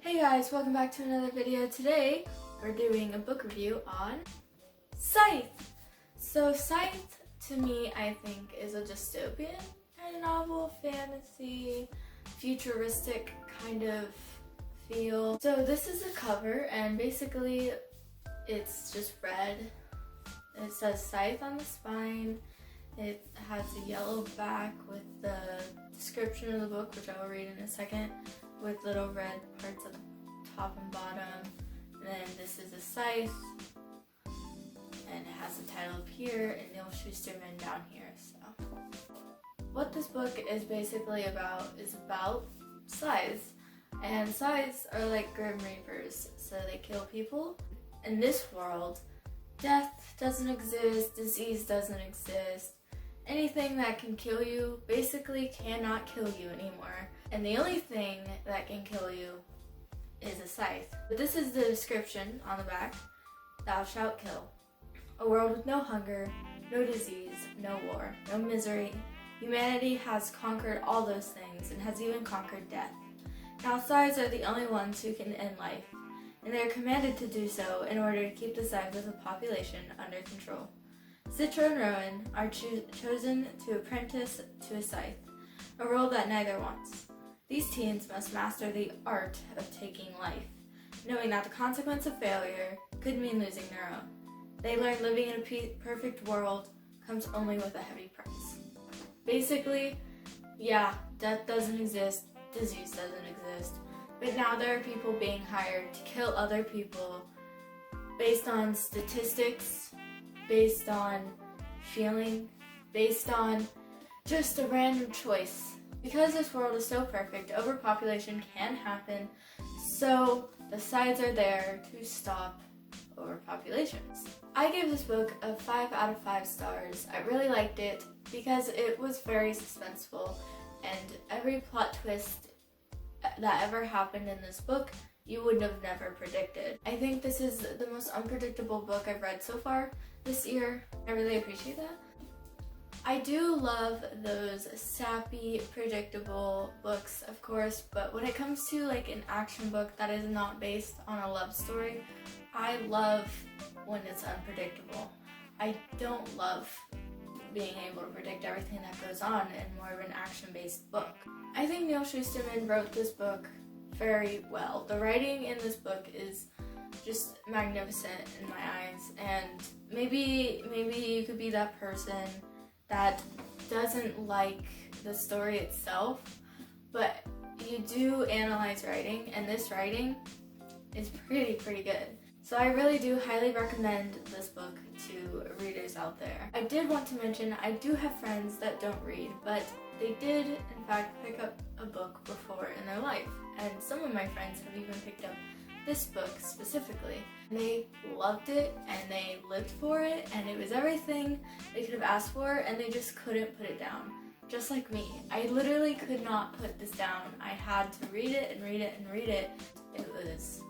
Hey guys, welcome back to another video. Today we're doing a book review on Scythe. So Scythe, to me, I think is a dystopian kind of novel, fantasy, futuristic kind of feel. So this is a cover and basically it's just red. It says Scythe on the spine. It has a yellow back with the description of the book, which I will read in a second, with little red parts at the top and bottom. And then this is a scythe, and it has the title up here and Neal Shusterman down here. So what this book is basically about is about scythes. And scythes are like grim reapers, so they kill people. In this world, death doesn't exist, disease doesn't exist. Anything that can kill you basically cannot kill you anymore. And the only thing that can kill you is a scythe. But this is the description on the back. Thou shalt kill. A world with no hunger, no disease, no war, no misery. Humanity has conquered all those things and has even conquered death. Now scythes are the only ones who can end life, and they are commanded to do so in order to keep the size of the population under control. Scythe and Rowan are chosen to apprentice to a scythe, a role that neither wants. These teens must master the art of taking life, knowing that the consequence of failure could mean losing their own. They learn living in a perfect world comes only with a heavy price. Basically, yeah, death doesn't exist, disease doesn't exist, but now there are people being hired to kill other people based on statistics, based on feeling, based on just a random choice. Because this world is so perfect, overpopulation can happen, so the scythes are there to stop overpopulations. I gave this book a 5 out of 5 stars. I really liked it because it was very suspenseful, and every plot twist that ever happened in this book you would have never predicted. I think this is the most unpredictable book I've read so far this year. I really appreciate that. I do love those sappy, predictable books, of course, but when it comes to like an action book that is not based on a love story, I love when it's unpredictable. I don't love being able to predict everything that goes on in more of an action-based book. I think Neal Shusterman wrote this book very well. The writing in this book is just magnificent in my eyes, and maybe you could be that person that doesn't like the story itself, but you do analyze writing, and this writing is pretty good. So I really do highly recommend this book to readers out there. I did want to mention I do have friends that don't read, but they did in fact pick up a book before in their life, and some of my friends have even picked up this book specifically. They loved it and they lived for it, and it was everything they could have asked for, and they just couldn't put it down. Just like me. I literally could not put this down. I had to read it and read it and read it. It was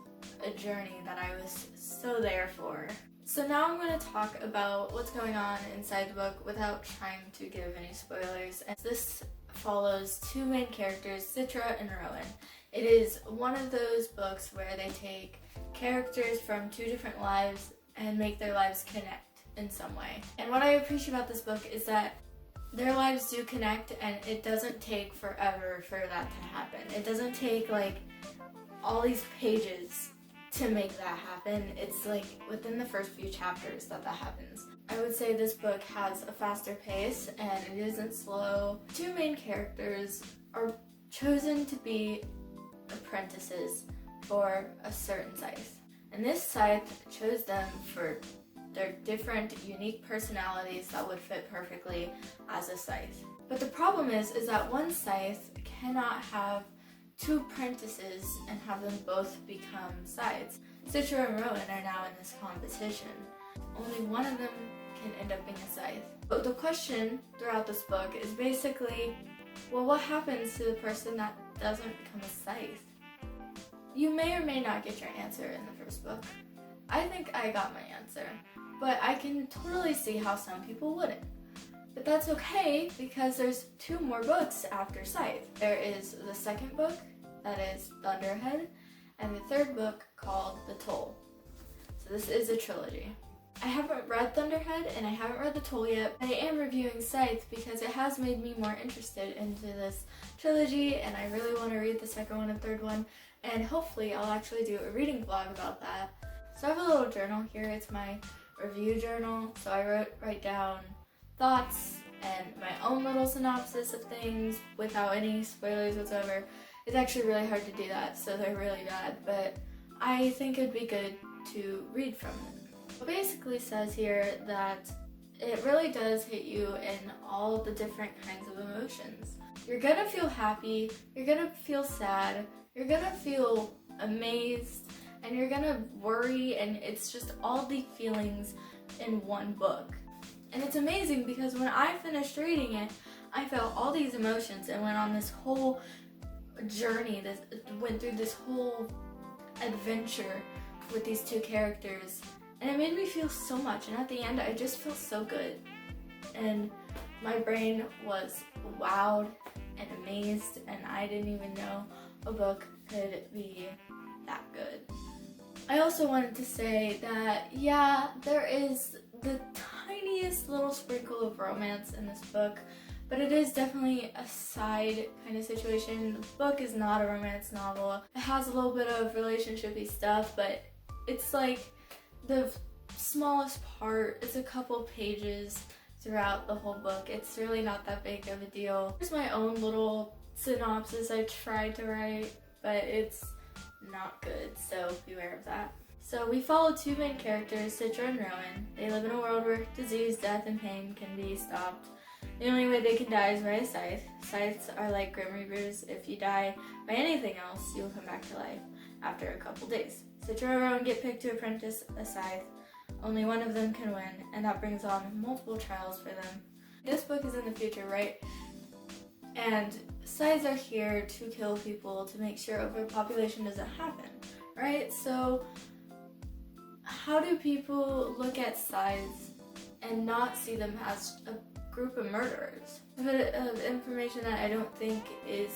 a journey that I was so there for. So now I'm going to talk about what's going on inside the book without trying to give any spoilers. And this follows two main characters, Scythe and Rowan. It is one of those books where they take characters from two different lives and make their lives connect in some way. And what I appreciate about this book is that their lives do connect, and it doesn't take forever for that to happen. It doesn't take like all these pages to make that happen. It's like within the first few chapters that happens. I would say this book has a faster pace and it isn't slow. Two main characters are chosen to be apprentices for a certain scythe, and this scythe chose them for their different unique personalities that would fit perfectly as a scythe. But the problem is that one scythe cannot have two apprentices and have them both become scythes. Scythe and Rowan are now in this competition. Only one of them can end up being a scythe. But the question throughout this book is basically, well, what happens to the person that doesn't become a scythe? You may or may not get your answer in the first book. I think I got my answer, but I can totally see how some people wouldn't. But that's okay, because there's two more books after Scythe. There is the second book, that is Thunderhead, and the third book called The Toll. So this is a trilogy. I haven't read Thunderhead and I haven't read The Toll yet, but I am reviewing Scythe because it has made me more interested into this trilogy, and I really want to read the second one and third one, and hopefully I'll actually do a reading vlog about that. So I have a little journal here. It's my review journal, so I write down thoughts and my own little synopsis of things without any spoilers whatsoever. It's actually really hard to do that, so they're really bad, but I think it'd be good to read from it. It basically says here that it really does hit you in all the different kinds of emotions. You're gonna feel happy, you're gonna feel sad, you're gonna feel amazed, and you're gonna worry, and it's just all the feelings in one book. And it's amazing because when I finished reading it, I felt all these emotions and went on this whole journey, went through this whole adventure with these two characters, and it made me feel so much, and at the end I just felt so good, and my brain was wowed and amazed, and I didn't even know a book could be that good. I also wanted to say that, yeah, there is the tiniest little sprinkle of romance in this book, but it is definitely a side kind of situation. The book is not a romance novel. It has a little bit of relationship-y stuff, but it's like the smallest part. It's a couple pages throughout the whole book. It's really not that big of a deal. Here's my own little synopsis I tried to write, but it's not good, so beware of that. So we follow two main characters, Citra and Rowan. They live in a world where disease, death, and pain can be stopped. The only way they can die is by a scythe. Scythes are like Grim Reapers. If you die by anything else, you will come back to life after a couple days. Citra and Rowan get picked to apprentice a scythe. Only one of them can win, and that brings on multiple trials for them. This book is in the future, right? And scythes are here to kill people to make sure overpopulation doesn't happen, right? So how do people look at scythes and not see them as a group of murderers? A bit of information that I don't think is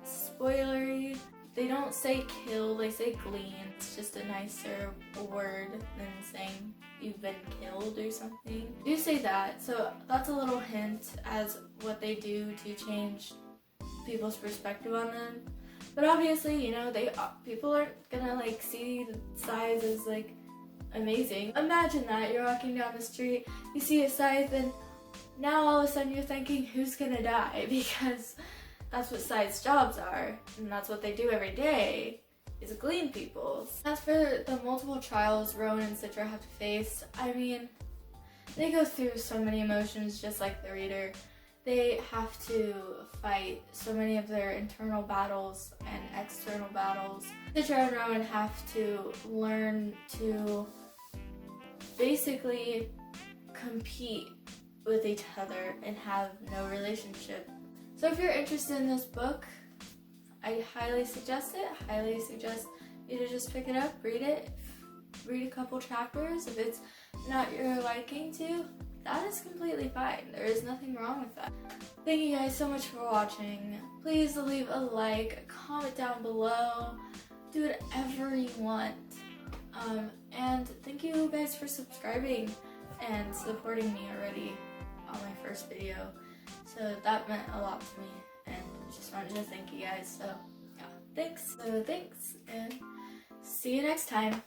spoilery. They don't say kill, they say glean. It's just a nicer word than saying you've been killed or something. They do say that, so that's a little hint as what they do to change people's perspective on them. But obviously, you know, people aren't gonna like see the scythe as like amazing. Imagine that you're walking down the street, you see a scythe, and now all of a sudden you're thinking, who's gonna die? Because that's what scythe's jobs are, and that's what they do every day, is glean people. As for the multiple trials Rowan and Citra have to face, I mean, they go through so many emotions just like the reader. They have to fight so many of their internal battles and external battles. Citra and Rowan have to learn to basically compete with each other and have no relationship. So if you're interested in this book, I highly suggest it. Highly suggest you to just pick it up, read it, read a couple chapters. If it's not your liking to, that is completely fine. There is nothing wrong with that. Thank you guys so much for watching. Please leave a like, a comment down below, do whatever you want. And thank you guys for subscribing and supporting me already on my first video. So that meant a lot to me, and I just wanted to thank you guys. So yeah, thanks. So thanks, and see you next time.